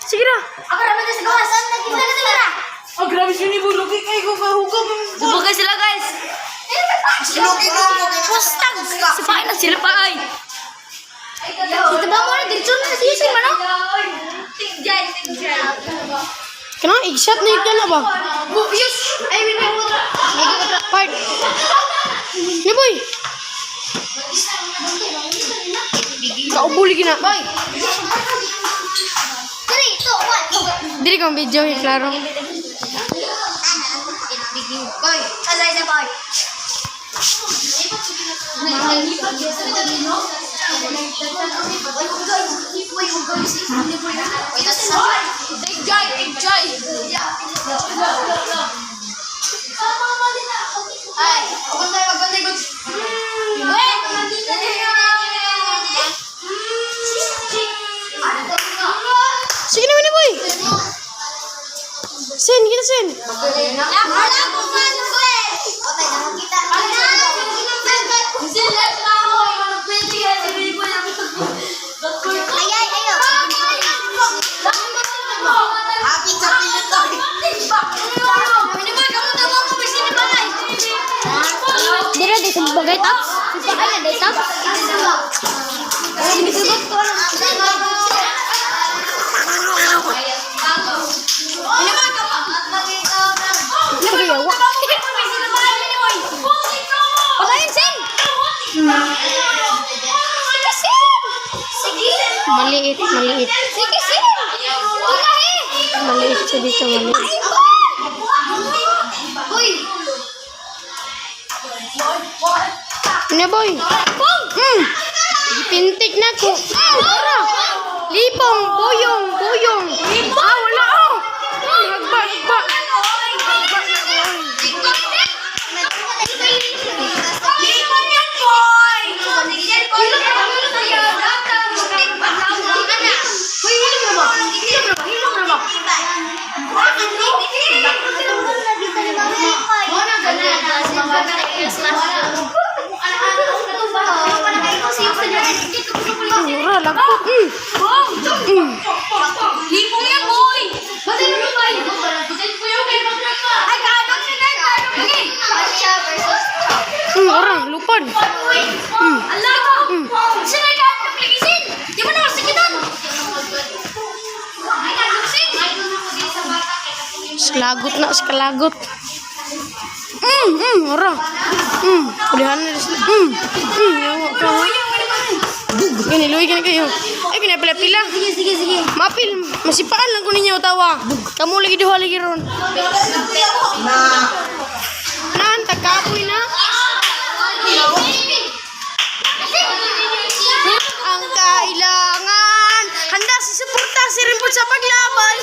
Sige na. Ako naman sa gawas. Sige na. Oh, grabe siya ni Bulogi. Kayo ko kahugog. Subugay sila guys. Pustag. Sipain na sila pa ay. Kita ba mo na dito na sisi man no? Tigjan. Kenapa ikshot na ikala ba? Yes. Ay win mo. Part. Ni boy. Kaubuli gina. Boy. Three, two, one. Dili kang video klaro. Boy, alay na boy. Enjoy. Ay, magbanday. Sige na ni boy. Sen, kita sen. Dira di sebagai top. Sipakan ada top. Patayin sen. Maliit. Sige, sige. Maliit siya dito, maliit. Boy. Ano boy? Pintik na ko. Tara. Lipong, buyong. Ah, wala oh. Hagba. Mura, lagpot. Lipong yan, boy! Orang, lupon. Ala ko! Sino yung kahit nagligisin? Di mo naman sakitan! Ay, nagligisin! Skalagot. Orang. Ulihan na rin. Yawa ka. Gini, luwi ka na kayo. Ay, pinapila-pila. Sige. Mapil, masipaan lang ko ninyo tawa. Kamu lagi duha lagi ron. Nan, tagkapoy na. Ang kailangan. Handa si suporta si Rimpot sa paglaban.